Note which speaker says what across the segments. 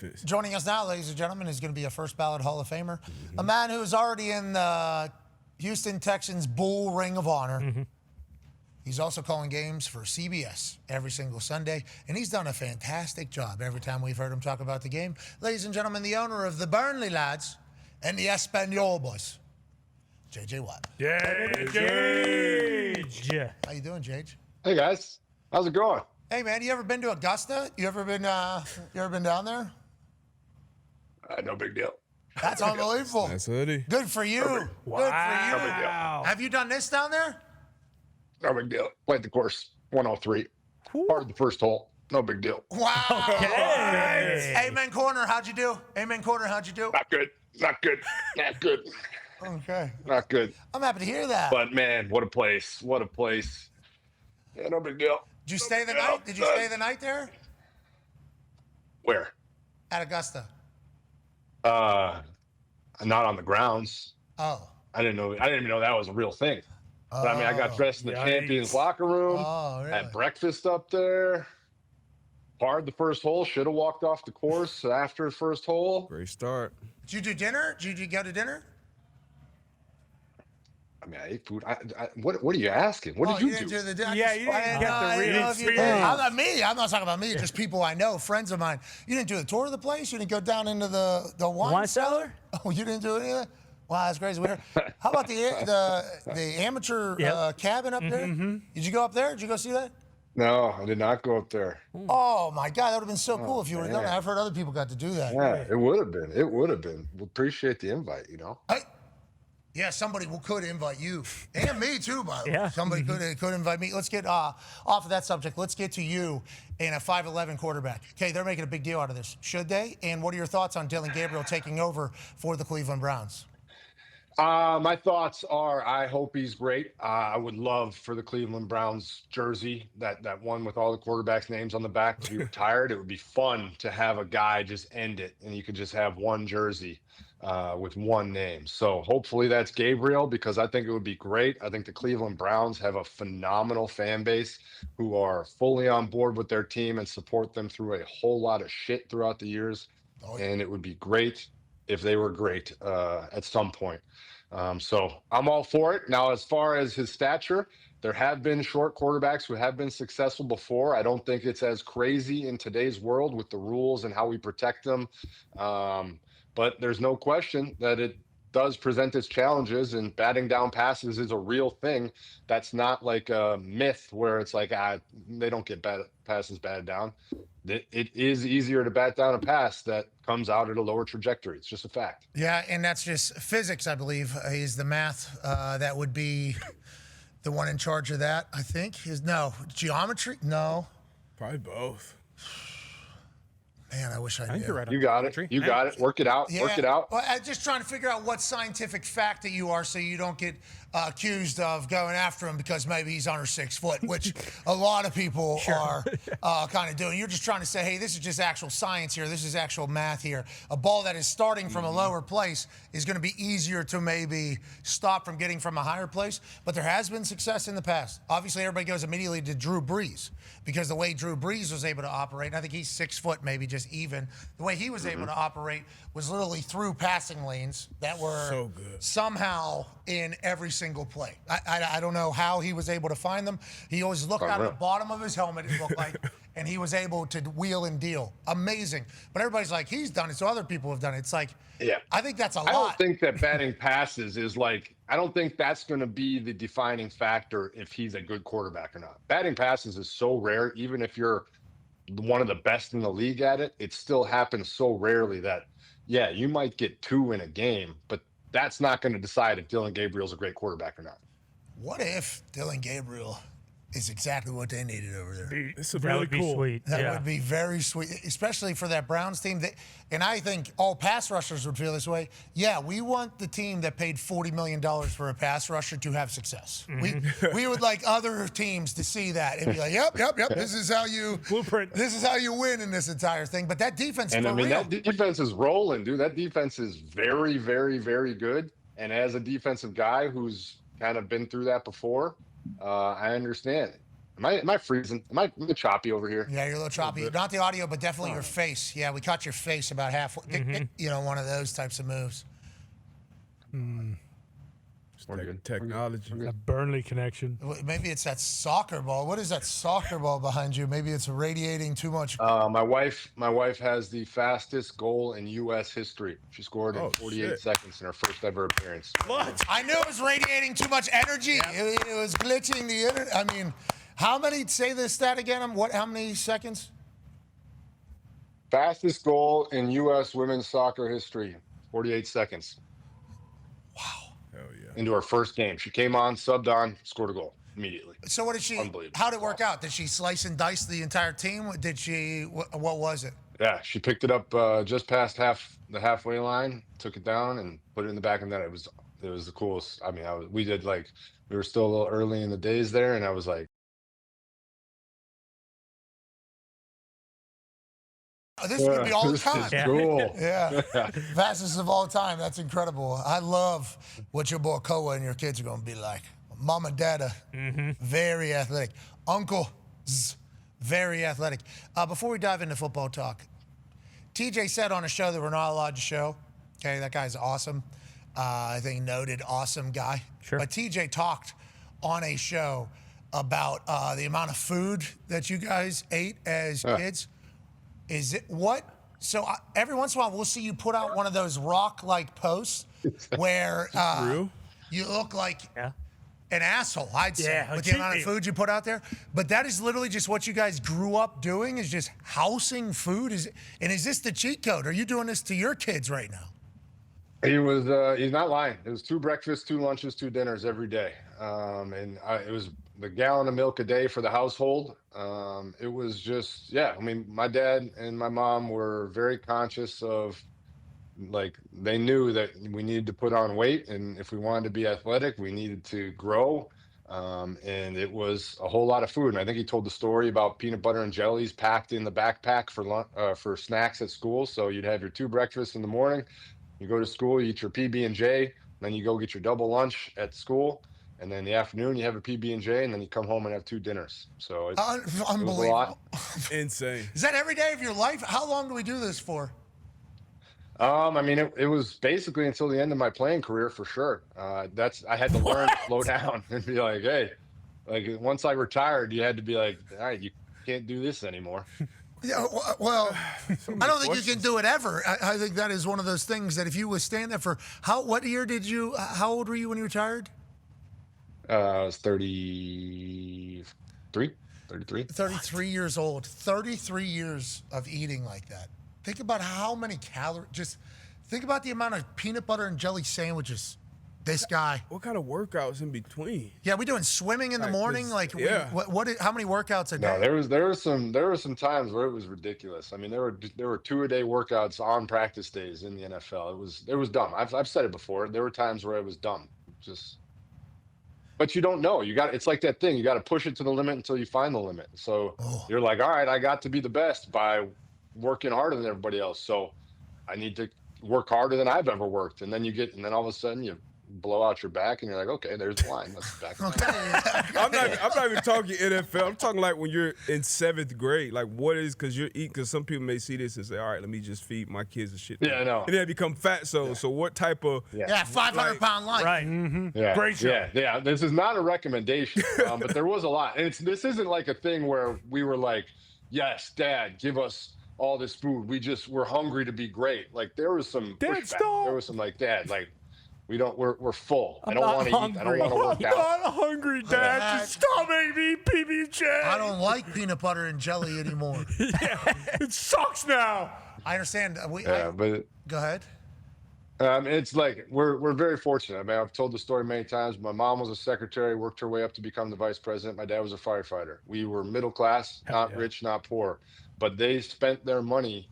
Speaker 1: defense.
Speaker 2: Joining us now, ladies and gentlemen, is going to be a first ballot Hall of Famer. A man who is already in the Houston Texans Bull Ring of Honor. He's also calling games for CBS every single Sunday, and he's done a fantastic job every time we've heard him talk about the game. Ladies and gentlemen, the owner of the Burnley Lads and the Espanol Boys, J.J. Watt.
Speaker 1: Yeah,
Speaker 2: How you doing, J.J.?
Speaker 3: Hey guys, how's it going?
Speaker 2: Hey man, you ever been to Augusta? You ever been down there?
Speaker 3: No big deal.
Speaker 2: That's unbelievable.
Speaker 1: That's hoodie.
Speaker 2: Good for you. Good for you. Have you done this down there?
Speaker 3: No big deal. Played the course 103. Hard the first hole. No big deal.
Speaker 2: Wow.
Speaker 1: Okay.
Speaker 2: Amen Corner, how'd you do? Amen Corner, how'd you do?
Speaker 3: Not good. Not good. Not good.
Speaker 2: Okay.
Speaker 3: Not good.
Speaker 2: I'm happy to hear that.
Speaker 3: But man, what a place. What a place. Yeah, no big deal.
Speaker 2: Did you stay the night? Did you stay the night there?
Speaker 3: Where?
Speaker 2: At Augusta.
Speaker 3: Not on the grounds.
Speaker 2: Oh.
Speaker 3: I didn't even know that was a real thing. But I mean, I got dressed in the champions locker room.
Speaker 2: Oh, really?
Speaker 3: Had breakfast up there. Parred the first hole. Should have walked off the course after the first hole.
Speaker 1: Great start.
Speaker 2: Did you do dinner? Did you go to dinner?
Speaker 3: I mean, I ate food. What are you asking? What did you
Speaker 2: didn't
Speaker 3: do?
Speaker 2: the dinner?
Speaker 4: Yeah, you didn't get the real experience.
Speaker 2: I'm not me. I'm not talking about me. Just people I know, friends of mine. You didn't do the tour of the place? You didn't go down into the wine cellar? Oh, you didn't do any of that? Wow, that's crazy. How about the amateur cabin up there? Did you go up there? Did you go see that?
Speaker 3: No, I did not go up there.
Speaker 2: Oh my God, that would have been so cool if you would have done it. I've heard other people got to do that.
Speaker 3: Yeah, it would have been. It would have been. We appreciate the invite, you know.
Speaker 2: Yeah, somebody could invite you and me too. By the way,
Speaker 4: Yeah.
Speaker 2: somebody could invite me. Let's get off of that subject. Let's get to you and a 5'11" quarterback. Okay, they're making a big deal out of this. Should they? And what are your thoughts on Dillon Gabriel taking over for the Cleveland Browns?
Speaker 3: My thoughts are, I hope he's great. I would love for the Cleveland Browns jersey, that one with all the quarterbacks' names on the back, to be retired. It would be fun to have a guy just end it, and you could just have one jersey with one name. So hopefully that's Gabriel, because I think it would be great. I think the Cleveland Browns have a phenomenal fan base who are fully on board with their team and support them through a whole lot of shit throughout the years. And it would be great if they were great at some point. So I'm all for it. Now, as far as his stature, there have been short quarterbacks who have been successful before. I don't think it's as crazy in today's world with the rules and how we protect them. But there's no question that it does present its challenges, and batting down passes is a real thing. That's not like a myth where it's like, they don't get passes batted down. It is easier to bat down a pass that comes out at a lower trajectory. It's just a fact.
Speaker 2: Yeah, and that's just physics, I believe, is the math that would be the one in charge of that, I think. Geometry? No.
Speaker 1: Probably both.
Speaker 2: Man, I wish I knew.
Speaker 4: I think you're right.
Speaker 3: You got it. You got it. Work it out.
Speaker 2: Yeah.
Speaker 3: Work it out.
Speaker 2: Well, I'm just trying to figure out what scientific fact that you are so you don't get accused of going after him because maybe he's under 6 foot, which a lot of people are kind of doing. You're just trying to say, hey, this is just actual science here. This is actual math here. A ball that is starting from a lower place is going to be easier to maybe stop from getting from a higher place. But there has been success in the past. Obviously, everybody goes immediately to Drew Brees because the way Drew Brees was able to operate, and I think he's 6 foot, maybe just even. The way he was able to operate was literally through passing lanes that were
Speaker 1: So good.
Speaker 2: somehow in every single play. I don't know how he was able to find them. He always looked out of the bottom of his helmet, it looked like, and he was able to wheel and deal. Amazing. But everybody's like, he's done it, so other people have done it. It's like, I think that's a lot.
Speaker 3: I don't think that batting passes is like, I don't think that's going to be the defining factor if he's a good quarterback or not. Batting passes is so rare, even if you're one of the best in the league at it, it still happens so rarely that, yeah, you might get 2 in a game, but that's not going to decide if Dillon Gabriel's a great quarterback or not.
Speaker 2: What if Dillon Gabriel is exactly what they needed over there?
Speaker 1: It's
Speaker 4: That
Speaker 1: really
Speaker 4: would be
Speaker 1: cool.
Speaker 4: sweet.
Speaker 2: That would be very sweet, especially for that Browns team. And I think all pass rushers would feel this way. Yeah, we want the team that paid $40 million for a pass rusher to have success. We would like other teams to see that and be like, yep. This is how you
Speaker 4: Blueprint.
Speaker 2: This is how you win in this entire thing. But that defense,
Speaker 3: And
Speaker 2: for
Speaker 3: I mean,
Speaker 2: real.
Speaker 3: that defense is rolling, dude. That defense is very, very, very good. And as a defensive guy who's kind of been through that before, I understand it. Am I freezing? Am I choppy over here?
Speaker 2: Yeah, you're a little choppy. Not the audio, but definitely your face. Yeah, we caught your face about halfway. You know, one of those types of moves.
Speaker 1: Technology.
Speaker 4: A Burnley connection.
Speaker 2: Maybe it's that soccer ball. What is that soccer ball behind you? Maybe it's radiating too much.
Speaker 3: My wife has the fastest goal in U.S. history. She scored in 48 seconds in her first ever appearance.
Speaker 2: What? I knew it was radiating too much energy. It was glitching the internet. I mean, how many? Say this stat again. What? How many seconds?
Speaker 3: Fastest goal in U.S. women's soccer history. 48 seconds.
Speaker 2: Wow.
Speaker 1: Hell yeah.
Speaker 3: Into her first game. She came on, subbed on, scored a goal immediately.
Speaker 2: So what did she? How did it work out? Did she slice and dice the entire team? Did she? What was it?
Speaker 3: Yeah, she picked it up just past the halfway line, took it down, and put it in the back of the net. It was the coolest. I mean, we were still a little early in the days there, and I was like,
Speaker 2: this is going to be all the time.
Speaker 3: This is cool.
Speaker 2: Yeah. Fastest of all time. That's incredible. I love what your boy Koa and your kids are going to be like. Mama, Dada, very athletic. Uncle, very athletic. Before we dive into football talk, TJ said on a show that we're not allowed to show. Okay, that guy's awesome. I think noted awesome guy.
Speaker 4: Sure.
Speaker 2: But TJ talked on a show about the amount of food that you guys ate as kids. Is it what? So every once in a while, we'll see you put out one of those rock-like posts where you look like an asshole, I'd say, with the amount of food you put out there. But that is literally just what you guys grew up doing, is just housing food. Is this the cheat code? Are you doing this to your kids right now?
Speaker 3: He's not lying. It was 2 breakfasts, 2 lunches, 2 dinners every day. It was the gallon of milk a day for the household. It was just, I mean, my dad and my mom were very conscious of, like, they knew that we needed to put on weight, and if we wanted to be athletic, we needed to grow. And it was a whole lot of food. And I think he told the story about peanut butter and jellies packed in the backpack for snacks at school. So you'd have your 2 breakfasts in the morning, you go to school, you eat your PB&J, then you go get your double lunch at school. And then in the afternoon, you have a PB&J, and then you come home and have 2 dinners. So it's
Speaker 2: unbelievable.
Speaker 3: It was a lot.
Speaker 1: Insane.
Speaker 2: Is that every day of your life? How long do we do this for?
Speaker 3: I mean, it was basically until the end of my playing career for sure. I had to learn to slow down and be like, hey, like once I retired, you had to be like, all right, you can't do this anymore.
Speaker 2: Yeah, well, I don't think you can do it ever. I think that is one of those things that if you withstand that for what year did you? How old were you when you retired?
Speaker 3: I was 33.
Speaker 2: 33 years old. 33 years of eating like that. Think about how many calories. Just think about the amount of peanut butter and jelly sandwiches. This guy.
Speaker 1: What kind of workouts in between?
Speaker 2: Yeah, we doing swimming in the morning. Like, how many workouts a day?
Speaker 3: No, there were some times where it was ridiculous. I mean, there were 2-a-day workouts on practice days in the NFL. It was dumb. I've said it before. There were times where it was dumb. But you don't know. It's like that thing. You got to push it to the limit until you find the limit. So you're like, all right, I got to be the best by working harder than everybody else. So I need to work harder than I've ever worked. And then all of a sudden you blow out your back and you're like, okay, there's the line. Let's back.
Speaker 1: I'm not even talking NFL. I'm talking like when you're in 7th grade. Like what is, because you're eating, because some people may see this and say, all right, let me just feed my kids and shit.
Speaker 3: Yeah, I know.
Speaker 1: And then they become fat. So what type of
Speaker 2: 500-pound life.
Speaker 4: Right.
Speaker 1: Mm-hmm.
Speaker 3: Yeah.
Speaker 4: Great show.
Speaker 3: Yeah. This is not a recommendation, but there was a lot. And this isn't like a thing where we were like, yes, Dad, give us all this food. We're hungry to be great. Like there was some pushback. There was some like, Dad, like we're full. I don't want to eat. I don't want to work out.
Speaker 4: I'm not hungry, Dad. Just stop making me PB&J.
Speaker 2: I don't like peanut butter and jelly anymore.
Speaker 4: It sucks now.
Speaker 2: I understand.
Speaker 3: But
Speaker 2: go ahead.
Speaker 3: It's like we're very fortunate. I mean, I've told the story many times. My mom was a secretary, worked her way up to become the vice president. My dad was a firefighter. We were middle class, not rich, not poor, but they spent their money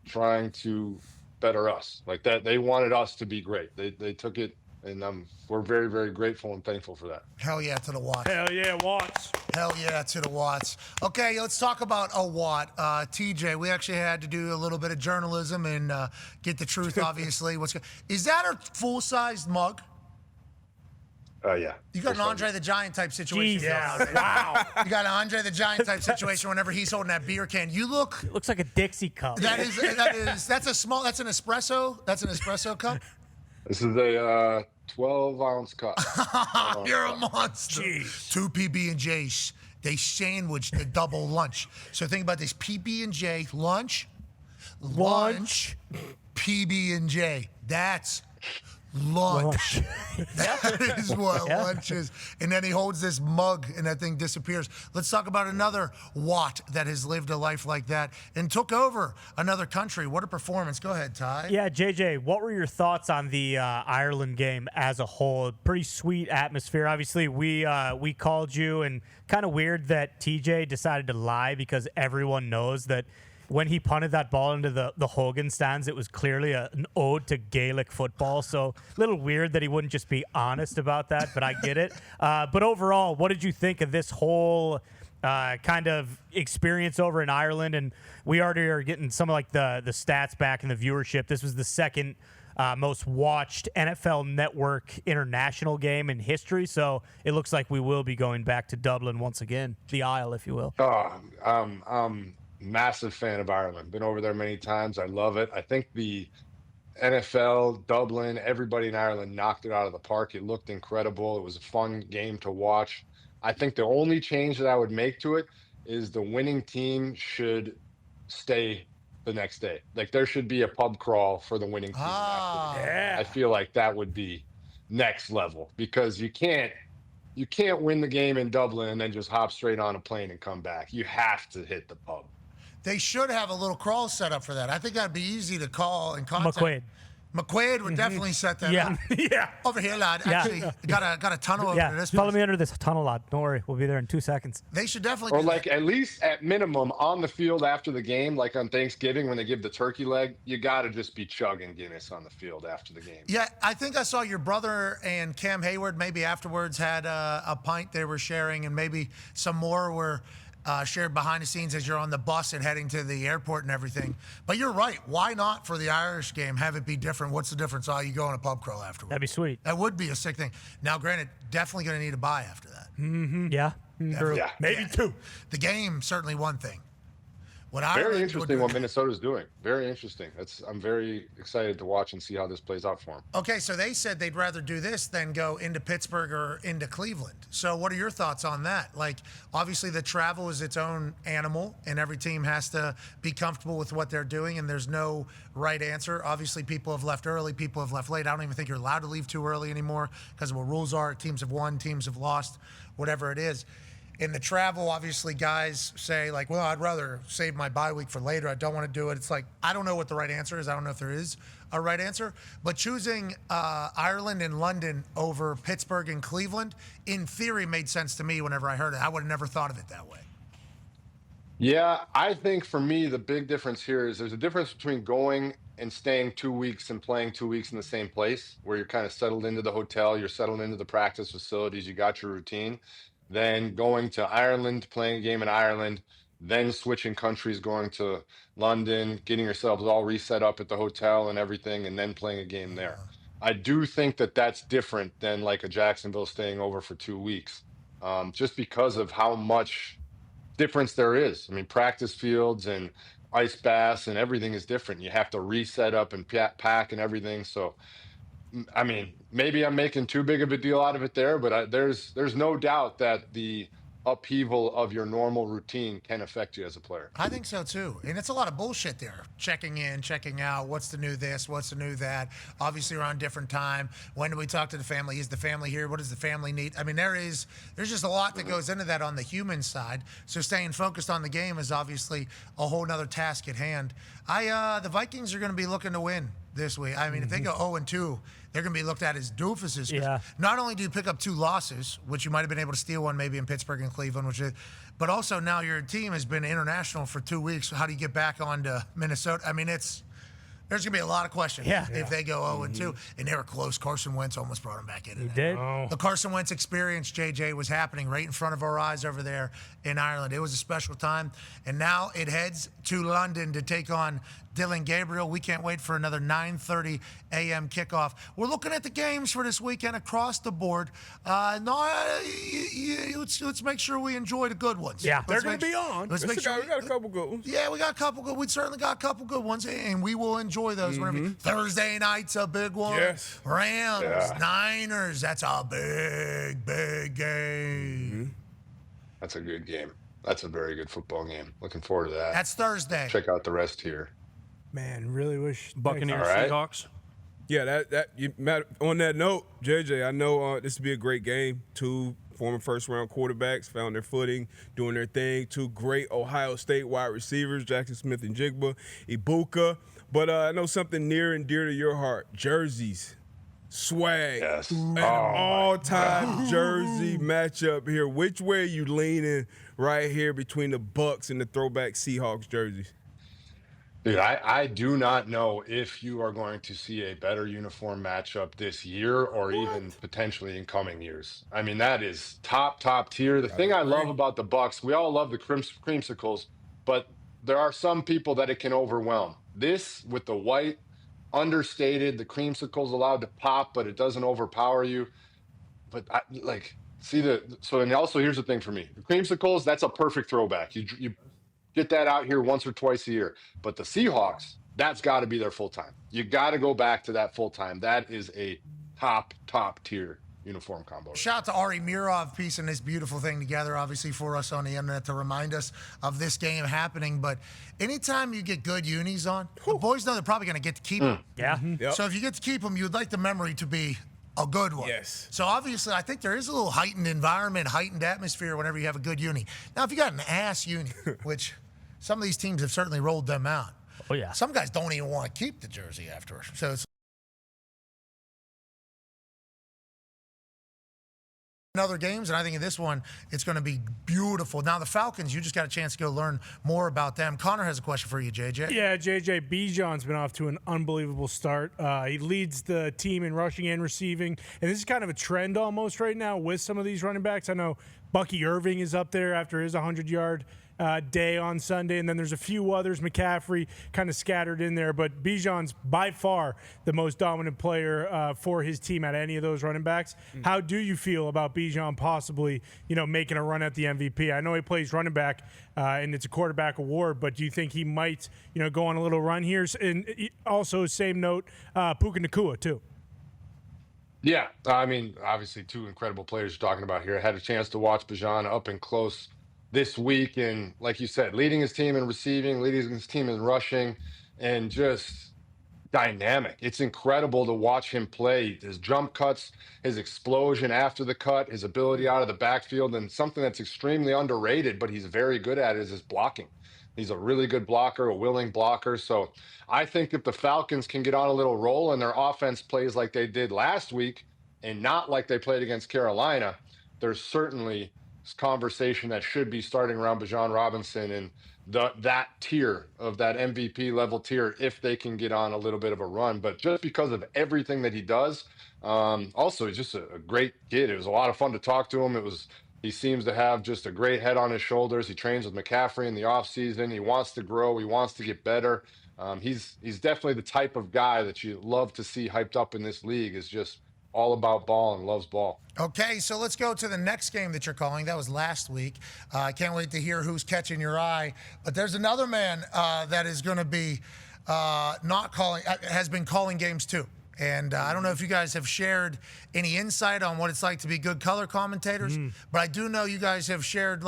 Speaker 3: trying to better us. Like that, they wanted us to be great. They took it, and we're very, very grateful and thankful for that.
Speaker 2: Hell yeah to the Watts.
Speaker 4: Hell yeah, Watts.
Speaker 2: Hell yeah to the Watts. Okay, let's talk about a Watt. TJ, we actually had to do a little bit of journalism and get the truth, obviously. Is that a full-sized mug?
Speaker 3: Yeah.
Speaker 2: You got an Andre the Giant type situation.
Speaker 5: Jesus. Wow.
Speaker 2: You got an Andre the Giant type situation whenever he's holding that beer can. You look.
Speaker 5: It looks like a Dixie cup.
Speaker 2: That's an espresso. That's an espresso cup.
Speaker 3: This is a 12-ounce cup.
Speaker 2: You're a monster.
Speaker 5: Jeez.
Speaker 2: 2 PB&Js. They sandwich the double lunch. So think about this: PB&J lunch, PB&J. That's lunch. That is what lunch is. And then he holds this mug and that thing disappears. Let's talk about another Watt that has lived a life like that and took over another country. What a performance. Go ahead, Ty.
Speaker 5: Yeah, JJ, what were your thoughts on the Ireland game as a whole? Pretty sweet atmosphere. Obviously, we called you, and kind of weird that TJ decided to lie because everyone knows that when he punted that ball into the Hogan stands, it was clearly an ode to Gaelic football. So a little weird that he wouldn't just be honest about that, but I get it. But overall, what did you think of this whole kind of experience over in Ireland? And we already are getting some of like the stats back in the viewership. This was the second most watched NFL Network international game in history. So it looks like we will be going back to Dublin once again, the Isle, if you will.
Speaker 3: Massive fan of Ireland. Been over there many times. I love it. I think the NFL, Dublin, everybody in Ireland knocked it out of the park. It looked incredible. It was a fun game to watch. I think the only change that I would make to it is the winning team should stay the next day. Like there should be a pub crawl for the winning team.
Speaker 5: Yeah.
Speaker 3: I feel like that would be next level because you can't win the game in Dublin and then just hop straight on a plane and come back. You have to hit the pub.
Speaker 2: They should have a little crawl set up for that. I think that'd be easy to call and contact. McQuaid would definitely set that up.
Speaker 5: Yeah.
Speaker 2: Over here, lad. Actually, got a tunnel over to this
Speaker 5: Follow
Speaker 2: place.
Speaker 5: me under this tunnel, lad. Don't worry. We'll be there in 2 seconds.
Speaker 2: They should definitely
Speaker 3: Or
Speaker 2: do
Speaker 3: like
Speaker 2: that.
Speaker 3: at least at minimum on the field after the game, like on Thanksgiving when they give the turkey leg, you got to just be chugging Guinness on the field after the game.
Speaker 2: Yeah, I think I saw your brother and Cam Hayward maybe afterwards had a pint they were sharing, and maybe some more were shared behind the scenes as you're on the bus and heading to the airport and everything. But you're right. Why not for the Irish game have it be different? What's the difference? Oh, you go on a pub crawl afterwards.
Speaker 5: That'd be sweet.
Speaker 2: That would be a sick thing. Now, granted, definitely going to need a bye after that.
Speaker 5: Yeah. True.
Speaker 3: Yeah.
Speaker 4: Maybe two.
Speaker 2: The game, certainly one thing. What
Speaker 3: Very
Speaker 2: Ireland
Speaker 3: interesting
Speaker 2: would
Speaker 3: what Minnesota's doing. Very interesting. I'm very excited to watch and see how this plays out for them.
Speaker 2: Okay, so they said they'd rather do this than go into Pittsburgh or into Cleveland. So what are your thoughts on that? Like, obviously the travel is its own animal, and every team has to be comfortable with what they're doing, and there's no right answer. Obviously, people have left early, people have left late. I don't even think you're allowed to leave too early anymore because of what rules are. Teams have won, teams have lost, whatever it is. In the travel, obviously, guys say, like, well, I'd rather save my bye week for later. I don't want to do it. It's like, I don't know what the right answer is. I don't know if there is a right answer. But choosing Ireland and London over Pittsburgh and Cleveland, in theory, made sense to me whenever I heard it. I would have never thought of it that way.
Speaker 3: Yeah, I think for me, the big difference here is there's a difference between going and staying 2 weeks and playing 2 weeks in the same place where you're kind of settled into the hotel, you're settled into the practice facilities, you got your routine. Then going to Ireland, playing a game in Ireland, then switching countries, going to London, getting yourselves all reset up at the hotel and everything, and then playing a game there. I do think that that's different than like a Jacksonville staying over for 2 weeks, just because of how much difference there is. I mean, practice fields and ice baths and everything is different. You have to reset up and pack and everything. So, I mean, maybe I'm making too big of a deal out of it there, but there's no doubt that the upheaval of your normal routine can affect you as a player.
Speaker 2: I think so too. And it's a lot of bullshit there. Checking in, checking out, what's the new this, what's the new that. Obviously we're on different time. When do we talk to the family? Is the family here? What does the family need? I mean, there's just a lot that goes into that on the human side. So staying focused on the game is obviously a whole nother task at hand. The Vikings are going to be looking to win this week. I mean, if they go 0-2, they're going to be looked at as doofuses.
Speaker 5: Yeah.
Speaker 2: Not only do you pick up 2 losses, which you might have been able to steal one maybe in Pittsburgh and Cleveland, but also now your team has been international for 2 weeks. How do you get back onto Minnesota? I mean, there's going to be a lot of questions if they go 0-2. And they were close. Carson Wentz almost brought them back in.
Speaker 5: He did.
Speaker 2: The Carson Wentz experience, JJ, was happening right in front of our eyes over there in Ireland. It was a special time. And now it heads to London to take on Dillon, Gabriel. We can't wait for another 9:30 a.m. kickoff. We're looking at the games for this weekend across the board. Let's make sure we enjoy the good ones.
Speaker 5: Yeah,
Speaker 4: they're going to be on.
Speaker 2: Let's make sure
Speaker 1: we got a couple good ones.
Speaker 2: Yeah, we got a couple good. We certainly got a couple good ones, and we will enjoy those. Whenever Thursday night's a big one.
Speaker 1: Yes.
Speaker 2: Rams, Niners. That's a big game.
Speaker 3: That's a good game. That's a very good football game. Looking forward to that.
Speaker 2: That's Thursday.
Speaker 3: Check out the rest here.
Speaker 4: Man, really wish
Speaker 6: Buccaneers,
Speaker 3: All right.
Speaker 6: Seahawks.
Speaker 1: Yeah, on that note, JJ, I know this would be a great game. Two former first-round quarterbacks found their footing, doing their thing. Two great Ohio State wide receivers, Jackson Smith and Jigba, Ibuka. But I know something near and dear to your heart, jerseys. Swag.
Speaker 3: Yes.
Speaker 1: An all-time jersey matchup here. Which way are you leaning right here between the Bucks and the throwback Seahawks jerseys?
Speaker 3: Dude, I do not know if you are going to see a better uniform matchup this year or even potentially in coming years. I mean, that is top tier. The thing I love about the Bucks, we all love the creamsicles, but there are some people that it can overwhelm. This with the white, understated, the creamsicle's allowed to pop, but it doesn't overpower you. But and also here's the thing for me. The creamsicles, that's a perfect throwback. You get that out here once or twice a year. But the Seahawks, that's got to be their full time. You got to go back to that full time. That is a top tier uniform combo.
Speaker 2: Shout out to Ari Mirov piecing this beautiful thing together, obviously, for us on the internet to remind us of this game happening. But anytime you get good unis on, the boys know they're probably going to get to keep them.
Speaker 5: Yeah.
Speaker 1: Yep.
Speaker 2: So if you get to keep them, you'd like the memory to be a good one.
Speaker 1: Yes.
Speaker 2: So obviously, I think there is a little heightened environment, heightened atmosphere whenever you have a good uni. Now, if you got an ass uni, which some of these teams have certainly rolled them out.
Speaker 5: Oh, yeah.
Speaker 2: Some guys don't even want to keep the jersey after. So it's in other games, and I think in this one, it's going to be beautiful. Now, the Falcons, you just got a chance to go learn more about them. Connor has a question for you, JJ.
Speaker 4: Yeah, JJ, Bijan's been off to an unbelievable start. He leads the team in rushing and receiving, and this is kind of a trend almost right now with some of these running backs. I know Bucky Irving is up there after his 100-yard day on Sunday, and then there's a few others, McCaffrey kind of scattered in there, but Bijan's by far the most dominant player for his team at any of those running backs. How do you feel about Bijan possibly, making a run at the MVP? I know he plays running back, and it's a quarterback award, but do you think he might, go on a little run here? And also, same note, Puka Nacua too.
Speaker 3: Yeah, I mean, obviously two incredible players you're talking about here. I had a chance to watch Bijan up and close this week, and like you said, leading his team in receiving, leading his team in rushing, and just dynamic. It's incredible to watch him play. His jump cuts, his explosion after the cut, his ability out of the backfield, and something that's extremely underrated, but he's very good at is his blocking. He's a really good blocker, a willing blocker. So I think if the Falcons can get on a little roll and their offense plays like they did last week and not like they played against Carolina, there's certainly conversation that should be starting around Bijan Robinson and that tier of that MVP level tier if they can get on a little bit of a run. But just because of everything that he does, also he's just a great kid. It was a lot of fun to talk to him. He seems to have just a great head on his shoulders. He trains with McCaffrey in the offseason. He wants to grow. He wants to get better. He's definitely the type of guy that you love to see hyped up in this league. Is just all about ball and loves ball.
Speaker 2: Okay, so let's go to the next game that you're calling. That was last week. I can't wait to hear who's catching your eye. But there's another man that is going to be has been calling games too. And I don't know if you guys have shared any insight on what it's like to be good color commentators, but I do know you guys have shared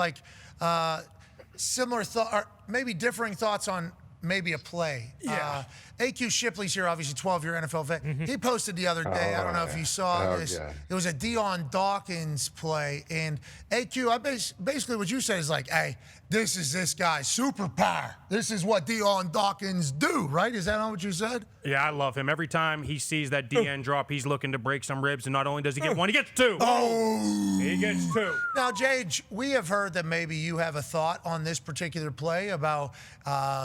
Speaker 2: similar thought, or maybe differing thoughts on maybe a play.
Speaker 4: Yeah.
Speaker 2: AQ Shipley's here, obviously 12-year NFL vet. He posted the other day, I don't know if you saw this.
Speaker 3: Yeah.
Speaker 2: It was a Dion Dawkins play. And AQ, basically what you said is like, hey, this is this guy's superpower. This is what Dion Dawkins do, right? Is that not what you said?
Speaker 6: Yeah, I love him. Every time he sees that DN drop, he's looking to break some ribs, and not only does he get one, he gets two.
Speaker 2: Oh!
Speaker 6: He gets two.
Speaker 2: Now, Jage, we have heard that maybe you have a thought on this particular play about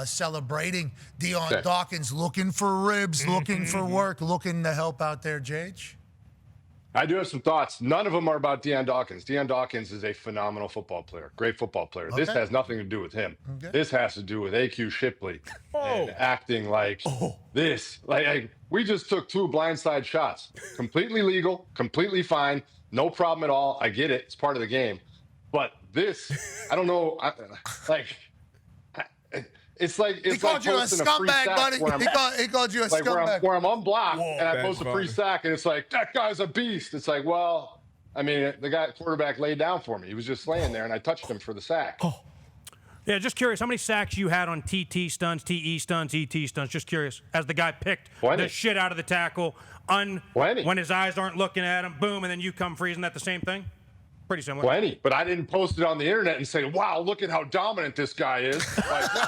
Speaker 2: celebrating Dion Dawkins looking for ribs, looking for work, looking to help out there, Jage.
Speaker 3: I do have some thoughts. None of them are about Dion Dawkins. Dion Dawkins is a phenomenal football player, great football player. This has nothing to do with him. This has to do with AQ Shipley and acting like this. Like we just took 2 blindside shots, completely legal, completely fine, no problem at all. I get it; it's part of the game. But this, I don't know. It's like
Speaker 2: he called you a scumbag, buddy. He called you a scumbag.
Speaker 3: Where I'm unblocked and I post a free sack, and it's like, that guy's a beast. It's like, well, I mean, the quarterback laid down for me. He was just laying there, and I touched him for the sack.
Speaker 6: Yeah, just curious, how many sacks you had on TT stunts, TE stunts, ET stunts? Just curious, as the guy picked the shit out of the tackle, when his eyes aren't looking at him, boom, and then you come free. Isn't that the same thing? Pretty similar.
Speaker 3: Plenty, but I didn't post it on the internet and say, "Wow, look at how dominant this guy is." Like, no,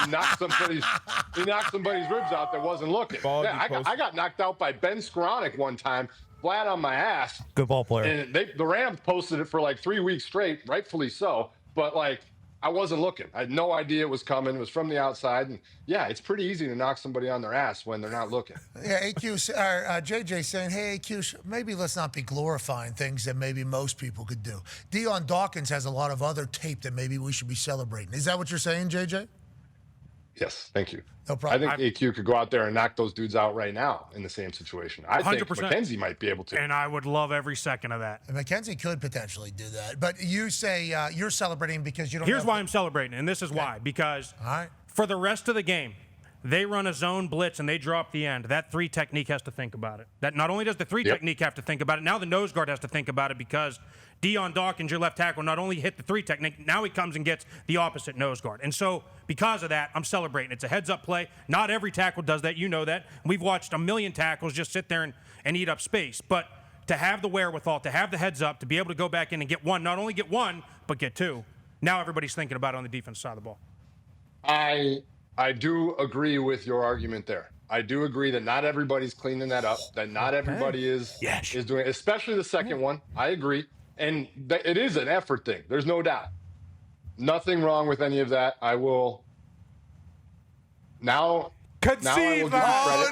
Speaker 3: he knocked somebody's ribs out that wasn't looking. Yeah, I got knocked out by Ben Skoranek one time, flat on my ass.
Speaker 5: Good ball player.
Speaker 3: And the Rams posted it for like 3 weeks straight, rightfully so. But like, I wasn't looking. I had no idea it was coming. It was from the outside, and yeah, it's pretty easy to knock somebody on their ass when they're not looking.
Speaker 2: Yeah, JJ saying, hey, AQ, maybe let's not be glorifying things that maybe most people could do. Dion Dawkins has a lot of other tape that maybe we should be celebrating. Is that what you're saying, JJ?
Speaker 3: Yes, thank you.
Speaker 2: No problem.
Speaker 3: I think AQ could go out there and knock those dudes out right now in the same situation. I think
Speaker 6: 100%.
Speaker 3: McKenzie might be able to.
Speaker 6: And I would love every second of that.
Speaker 2: McKenzie could potentially do that. But you say you're celebrating because you don't
Speaker 6: Here's why I'm celebrating, and this is why. Because for the rest of the game, they run a zone blitz and they drop the end. That 3 technique has to think about it. That not only does the 3 technique have to think about it, now the nose guard has to think about it, because Dion Dawkins, your left tackle, not only hit the 3 technique, now he comes and gets the opposite nose guard. And so because of that, I'm celebrating. It's a heads-up play. Not every tackle does that. You know that. We've watched a million tackles just sit there and eat up space. But to have the wherewithal, to have the heads-up, to be able to go back in and get 1, not only get 1, but get 2, now everybody's thinking about it on the defense side of the ball.
Speaker 3: I do agree with your argument there. I do agree that not everybody's cleaning that up, that not everybody is doing it, especially the second one. I agree. And it is an effort thing. There's no doubt. Nothing wrong with any of that. I will now.
Speaker 4: Concede,
Speaker 3: I'll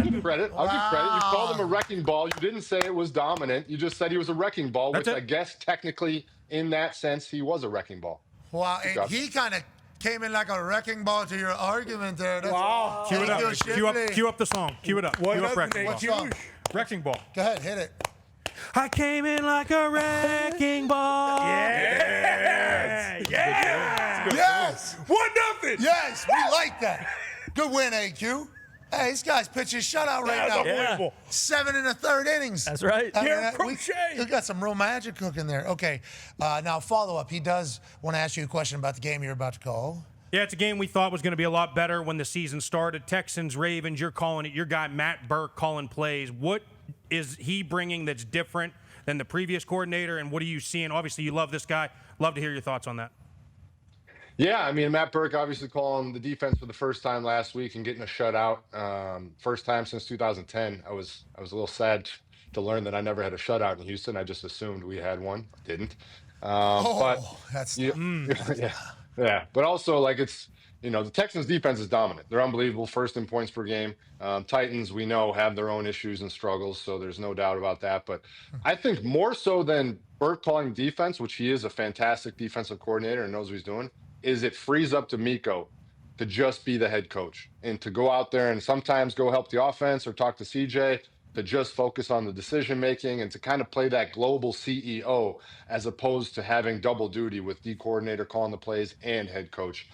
Speaker 3: give credit. You called him a wrecking ball. You didn't say it was dominant. You just said he was a wrecking ball, which I guess technically, in that sense, he was a wrecking ball.
Speaker 2: Wow, and he kind of came in like a wrecking ball to your argument there.
Speaker 6: Wow. Cue it up. Cue up the song. Cue it up. Cue up wrecking ball.
Speaker 2: Song?
Speaker 6: Wrecking ball.
Speaker 2: Go ahead, hit it.
Speaker 6: I came in like a wrecking ball.
Speaker 4: Yes.
Speaker 2: Yes.
Speaker 4: 1-0.
Speaker 2: Yes, we like that. Good win, AQ. Hey, this guy's pitching shutout right now.
Speaker 4: Unbelievable.
Speaker 2: 7 1/3 innings.
Speaker 5: That's right.
Speaker 2: We got some real magic cooking there. Okay, now follow-up. He does want to ask you a question about the game you're about to call.
Speaker 6: Yeah, it's a game we thought was going to be a lot better when the season started. Texans, Ravens, you're calling it. Your guy, Matt Burke, calling plays. What is he bringing that's different than the previous coordinator, and what are you seeing? Obviously, you love this guy. Love to hear your thoughts on that.
Speaker 3: Yeah, I mean, Matt Burke obviously calling the defense for the first time last week and getting a shutout. First time since 2010. I was a little sad to learn that I never had a shutout in Houston. I just assumed we had one. Didn't. Yeah. But also, like, it's, the Texans defense is dominant. They're unbelievable, first in points per game. Titans, we know, have their own issues and struggles, so there's no doubt about that. But I think more so than Burke calling defense, which he is a fantastic defensive coordinator and knows what he's doing, is it frees up D'Amico to just be the head coach and to go out there and sometimes go help the offense or talk to CJ, to just focus on the decision making and to kind of play that global CEO as opposed to having double duty with the coordinator calling the plays and head coach,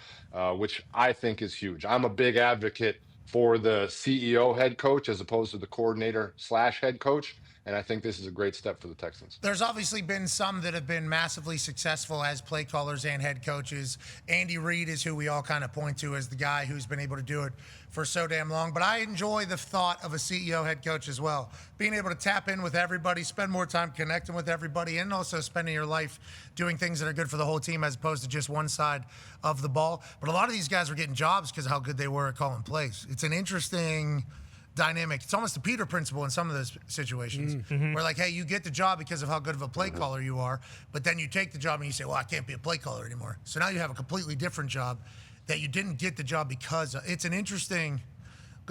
Speaker 3: which I think is huge. I'm a big advocate for the CEO head coach as opposed to the coordinator / head coach. And I think this is a great step for the Texans.
Speaker 2: There's obviously been some that have been massively successful as play callers and head coaches. Andy Reid is who we all kind of point to as the guy who's been able to do it for so damn long. But I enjoy the thought of a CEO head coach as well. Being able to tap in with everybody, spend more time connecting with everybody, and also spending your life doing things that are good for the whole team as opposed to just one side of the ball. But a lot of these guys were getting jobs because of how good they were at calling plays. It's an interesting dynamic. It's almost the Peter principle in some of those situations where, like, hey, you get the job because of how good of a play caller you are, but then you take the job and you say, well, I can't be a play caller anymore. So now you have a completely different job that you didn't get the job because of. It's an interesting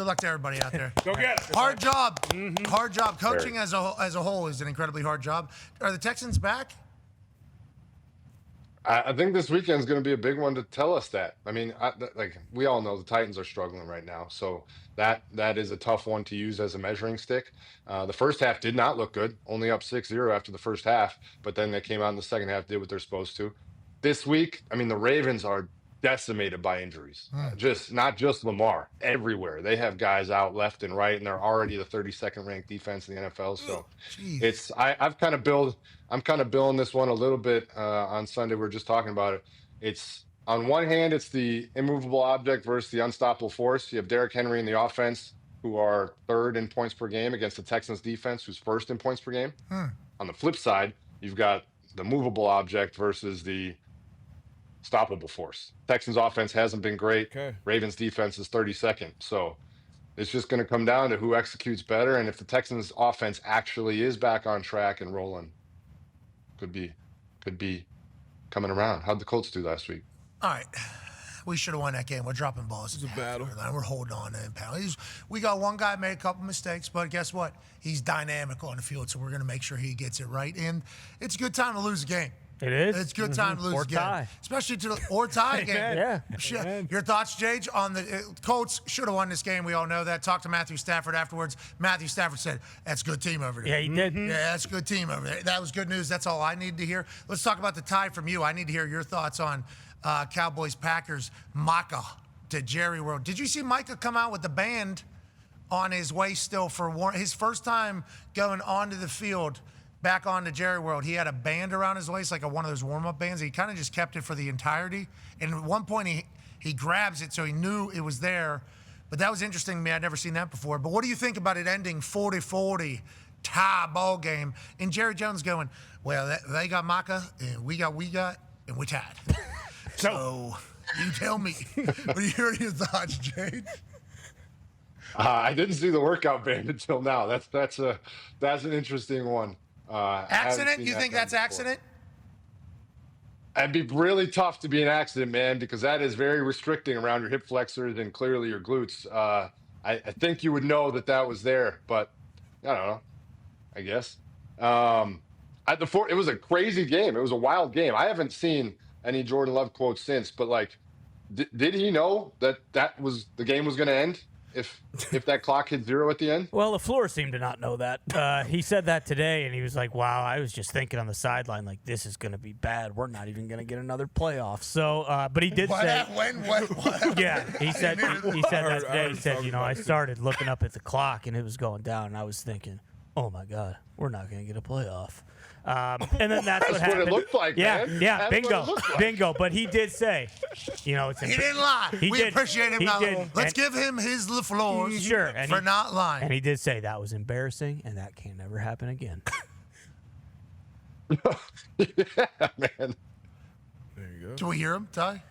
Speaker 2: Good luck to everybody out there.
Speaker 4: Go get it.
Speaker 2: Hard job. Hard job. Coaching as a whole is an incredibly hard job. Are the Texans back?
Speaker 3: I think this weekend is going to be a big one to tell us that. I mean, like we all know the Titans are struggling right now, so that is a tough one to use as a measuring stick. The first half did not look good, only up 6-0 after the first half, but then they came out in the second half, did what they're supposed to. This week, I mean, the Ravens are decimated by injuries. Not just Lamar, everywhere. They have guys out left and right, and they're already the 32nd ranked defense in the NFL. So I'm kind of billing this one a little bit on Sunday. We were just talking about it. It's on one hand, it's the immovable object versus the unstoppable force. You have Derrick Henry in the offense, who are third in points per game, against the Texans defense, who's first in points per game. On the flip side, you've got the movable object versus the stoppable force. Texans offense hasn't been great. Ravens defense is 32nd. So it's just going to come down to who executes better. And if the Texans offense actually is back on track and rolling, could be coming around. How'd the Colts do last week?
Speaker 2: All right. We should have won that game. We're dropping balls.
Speaker 1: It's a battle.
Speaker 2: We're holding on to penalties. We got one guy made a couple mistakes, but guess what? He's dynamic on the field, so we're going to make sure he gets it right. And it's a good time to lose a game.
Speaker 5: It is.
Speaker 2: It's a good time to lose
Speaker 5: Or
Speaker 2: a game.
Speaker 5: tie.
Speaker 2: Especially or tie game.
Speaker 5: Yeah.
Speaker 2: Your thoughts, Jage, on the Colts should have won this game. We all know that. Talked to Matthew Stafford afterwards. Matthew Stafford said, that's a good team over there.
Speaker 5: Yeah, he did.
Speaker 2: Yeah, that's a good team over there. That was good news. That's all I need to hear. Let's talk about the tie from you. I need to hear your thoughts on Cowboys-Packers. Micah to Jerry World. Did you see Micah come out with the band on his waist still for his first time going onto the field? Back on to Jerry World, he had a band around his waist, like one of those warm-up bands. He kind of just kept it for the entirety. And at one point, he grabs it, so he knew it was there. But that was interesting to me. I'd never seen that before. But what do you think about it ending 40-40, tie ball game, and Jerry Jones going, well, they got Micah, and we got, and we tied. So you tell me. What are your thoughts, Jade?
Speaker 3: I didn't see the workout band until now. That's an interesting one.
Speaker 2: Accident? You think that's accident?
Speaker 3: It'd be really tough to be an accident, man, because that is very restricting around your hip flexors and clearly your glutes. I think you would know that was there, but I don't know. I guess. It was a crazy game. It was a wild game. I haven't seen any Jordan Love quotes since, but like, did he know that the game was going to end? If that clock hit 0 at the end?
Speaker 5: Well, LaFleur seemed to not know that. He said that today, and he was like, wow, I was just thinking on the sideline, like, this is going to be bad. We're not even going to get another playoff. So, but he did say.
Speaker 2: What?
Speaker 5: Yeah, he said that today. He said, I started looking up at the clock, and it was going down, and I was thinking, oh, my God, we're not going to get a playoff. And then that's what happened.
Speaker 3: What it looked like, man.
Speaker 5: Yeah, bingo. But he did say, it's
Speaker 2: he didn't lie. We appreciate him not lying. Let's give him his LaFleurs for not lying.
Speaker 5: And he did say that was embarrassing, and that can never happen again.
Speaker 3: Yeah, man.
Speaker 1: There you go.
Speaker 2: Do we hear him, Ty?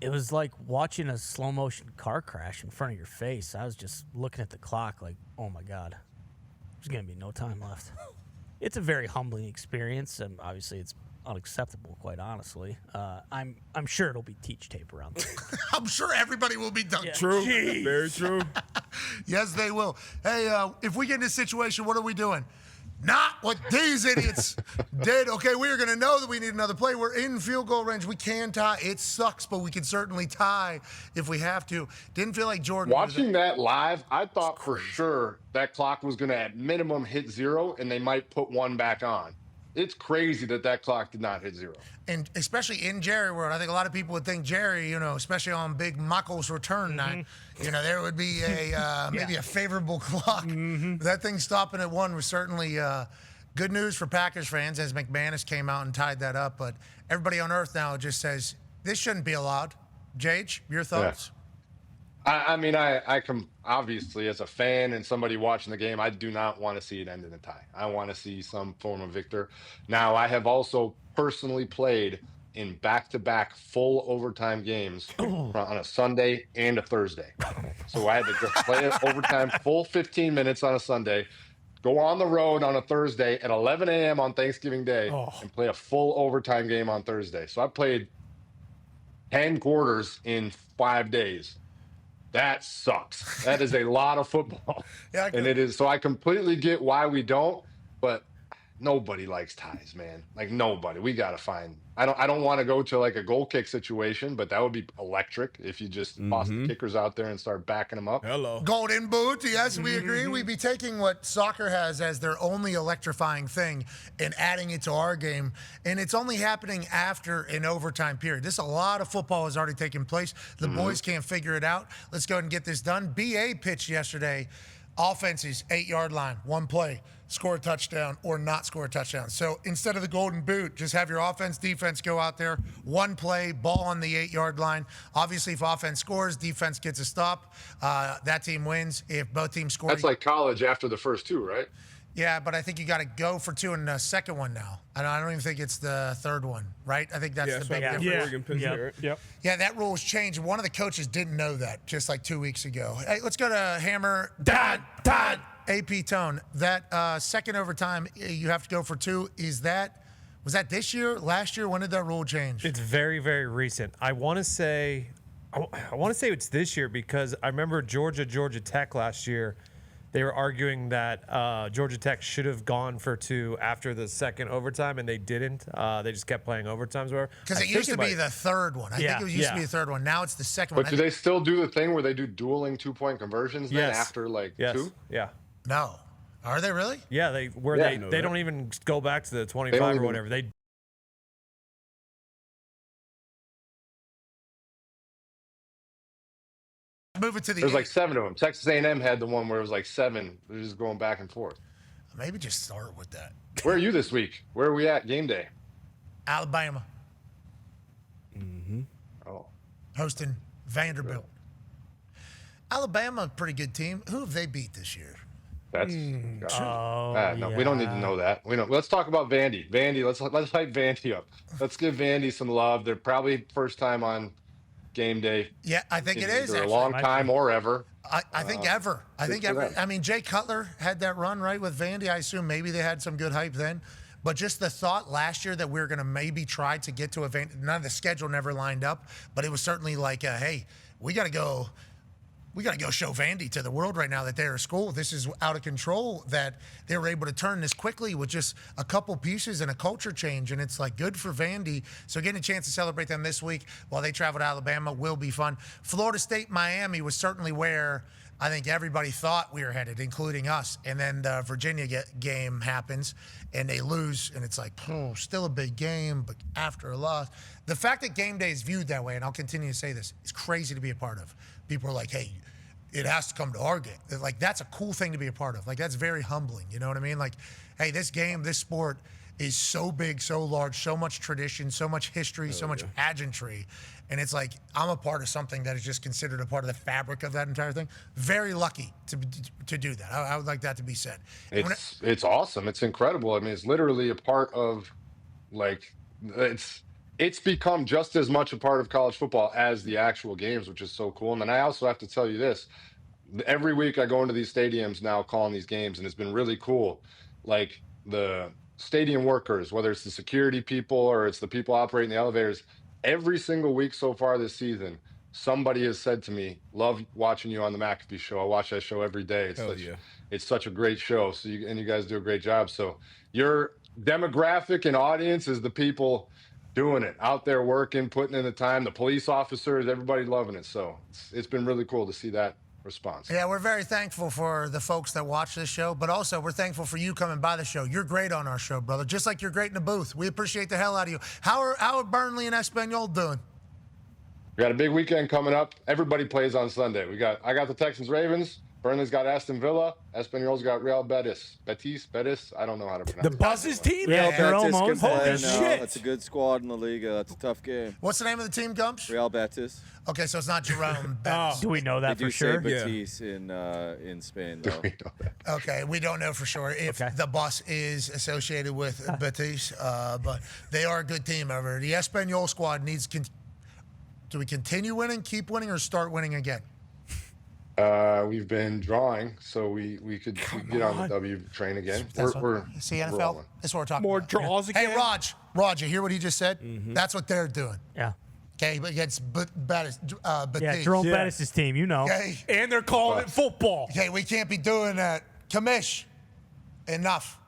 Speaker 5: It was like watching a slow motion car crash in front of your face. I was just looking at the clock like, oh my God, there's going to be no time left. It's a very humbling experience, and obviously it's unacceptable, quite honestly. I'm sure it'll be teach tape around there.
Speaker 2: I'm sure everybody will be done.
Speaker 5: Yeah.
Speaker 1: True.
Speaker 2: Jeez.
Speaker 1: Very true.
Speaker 2: Yes, they will. Hey, if we get in this situation, what are we doing? Not what these idiots did. Okay, we are going to know that we need another play. We're in field goal range. We can tie. It sucks, but we can certainly tie if we have to. Didn't feel like Jordan.
Speaker 3: Watching that live, I thought for sure that clock was going to at minimum hit 0, and they might put one back on. It's crazy that clock did not hit 0.
Speaker 2: And especially in Jerry World, I think a lot of people would think Jerry, especially on Big Michael's return night, there would be maybe a favorable clock. That thing stopping at 1 was certainly good news for Packers fans as McManus came out and tied that up. But everybody on earth now just says, this shouldn't be allowed. Jage, your thoughts?
Speaker 3: Yeah. I mean, I can obviously, as a fan and somebody watching the game, I do not want to see it end in a tie. I want to see some form of victor. Now, I have also personally played in back-to-back full overtime games on a Sunday and a Thursday. So I had to just play it overtime, full 15 minutes on a Sunday, go on the road on a Thursday at 11 a.m. on Thanksgiving Day, and play a full overtime game on Thursday. So I played 10 quarters in 5 days. That sucks. That is a lot of football.
Speaker 2: Yeah,
Speaker 3: and it is. So I completely get why we don't, but nobody likes ties, man. Like nobody. We got to find. I don't want to go to like a goal kick situation, but that would be electric if you just toss the kickers out there and start backing them up.
Speaker 1: Hello.
Speaker 2: Golden boot, yes, we agree. We'd be taking what soccer has as their only electrifying thing and adding it to our game. And it's only happening after an overtime period. This a lot of football has already taken place. The boys can't figure it out. Let's go ahead and get this done. BA pitched yesterday. Offenses, 8-yard line, one play, score a touchdown or not score a touchdown. So instead of the golden boot, just have your offense, defense go out there, one play, ball on the 8-yard line. Obviously, if offense scores, defense gets a stop. That team wins. If both teams score.
Speaker 3: That's like college after the first two, right?
Speaker 2: Yeah, but I think you got to go for two in the second one now. And I don't even think it's the third one, right? I think that's the big difference.
Speaker 1: Oregon, Penn State, right?
Speaker 4: Yep.
Speaker 2: Yeah, that rule was changed. One of the coaches didn't know that just like 2 weeks ago. Hey, let's go to Hammer. Dad. AP Tone. That second overtime, you have to go for two. Was that this year, last year? When did that rule change?
Speaker 7: It's very, very recent. I want to say it's this year because I remember Georgia Tech last year. They were arguing that Georgia Tech should have gone for two after the second overtime, and they didn't. They just kept playing overtimes.
Speaker 2: Because it used to be the third one. I think it used to be the third one. Now it's the second one.
Speaker 3: But do they still do the thing where they do dueling 2-point conversions then after like two?
Speaker 7: Yeah.
Speaker 2: No. Are they really?
Speaker 7: Yeah, they don't even go back to the 25 or whatever. They
Speaker 2: move it to the
Speaker 3: There's like 7 of them. Texas A&M had the one where it was like 7. They're just going back and forth.
Speaker 2: Maybe just start with that.
Speaker 3: Where are you this week? Where are we at game day?
Speaker 2: Alabama.
Speaker 3: Oh.
Speaker 2: Hosting Vanderbilt. Alabama, pretty good team. Who have they beat this year?
Speaker 3: That's no, we don't need to know that. We don't. Let's talk about Vandy. Let's hype Vandy up. Let's give Vandy some love. They're probably first time on game day.
Speaker 2: Yeah, I think it is.
Speaker 3: A long time or ever.
Speaker 2: I think ever. I think ever. I mean, Jay Cutler had that run, right, with Vandy. I assume maybe they had some good hype then. But just the thought last year that we were going to maybe try to get to a Vandy, none of the schedule never lined up, but it was certainly like, hey, we got to go show Vandy to the world right now that they're a school. This is out of control that they were able to turn this quickly with just a couple pieces and a culture change. And it's like good for Vandy. So getting a chance to celebrate them this week while they travel to Alabama will be fun. Florida State, Miami was certainly where I think everybody thought we were headed, including us. And then the Virginia game happens and they lose. And it's like, still a big game, but after a loss. The fact that game day is viewed that way, and I'll continue to say this, is crazy to be a part of. People are like, hey, it has to come to our game. Like, that's a cool thing to be a part of. Like, that's very humbling. You know what I mean? Like, hey, this game, this sport is so big, so large, so much tradition, so much history, so much pageantry. And it's like, I'm a part of something that is just considered a part of the fabric of that entire thing. Very lucky to do that. I would like that to be said.
Speaker 3: It's awesome. It's incredible. I mean, it's literally a part of, like, it's become just as much a part of college football as the actual games, which is so cool. And then I also have to tell you this. Every week I go into these stadiums now calling these games, and it's been really cool. Like, the stadium workers, whether it's the security people or it's the people operating the elevators, every single week so far this season, somebody has said to me, love watching you on the McAfee Show. I watch that show every day. It's such a great show. So you guys do a great job. So your demographic and audience is the people doing it, out there working, putting in the time, the police officers, everybody loving it. So it's been really cool to see that response.
Speaker 2: Yeah, we're very thankful for the folks that watch this show, but also we're thankful for you coming by the show. You're great on our show, brother, just like you're great in the booth. We appreciate the hell out of you. How are Burnley and Espanol doing?
Speaker 3: We got a big weekend coming up. Everybody plays on Sunday. I got the Texans Ravens. Burnley's got Aston Villa. Espanol's got Real Betis. I don't know how to pronounce it.
Speaker 4: The Buzzes team?
Speaker 5: Yeah, they're almost.
Speaker 4: Holy shit.
Speaker 8: That's a good squad in the league. That's a tough game.
Speaker 2: What's the name of the team, Gumps?
Speaker 8: Real Betis.
Speaker 2: Okay, so it's not Jerome Betis.
Speaker 5: Do we know that
Speaker 8: They
Speaker 5: for
Speaker 8: do
Speaker 5: sure?
Speaker 8: say Betis in Spain, though.
Speaker 2: Okay, we don't know for sure if the bus is associated with Betis, but they are a good team over there. The Espanol squad needs. Do we continue winning, keep winning, or start winning again?
Speaker 3: We've been drawing, so we could get on the W train again. We're
Speaker 2: see NFL.
Speaker 3: rolling.
Speaker 2: That's what we're talking
Speaker 4: More
Speaker 2: about.
Speaker 4: draws again.
Speaker 2: Hey, Raj, you hear what he just said? That's what they're doing.
Speaker 5: Yeah.
Speaker 2: Okay, against Bettis.
Speaker 5: Yeah, Jerome Bettis' team, you know.
Speaker 2: Okay.
Speaker 4: And they're calling it football.
Speaker 2: Okay, we can't be doing that. Commish, enough.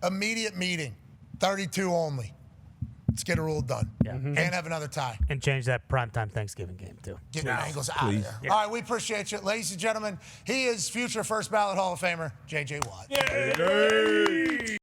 Speaker 2: Immediate meeting, 32 only. Let's get a rule done.
Speaker 5: Yeah.
Speaker 2: Can't have another tie.
Speaker 5: And change that primetime Thanksgiving game, too.
Speaker 2: Get the Bengals out of there.
Speaker 5: Yeah.
Speaker 2: All right, we appreciate you. Ladies and gentlemen, he is future first ballot Hall of Famer, J.J. Watt.
Speaker 4: Yay!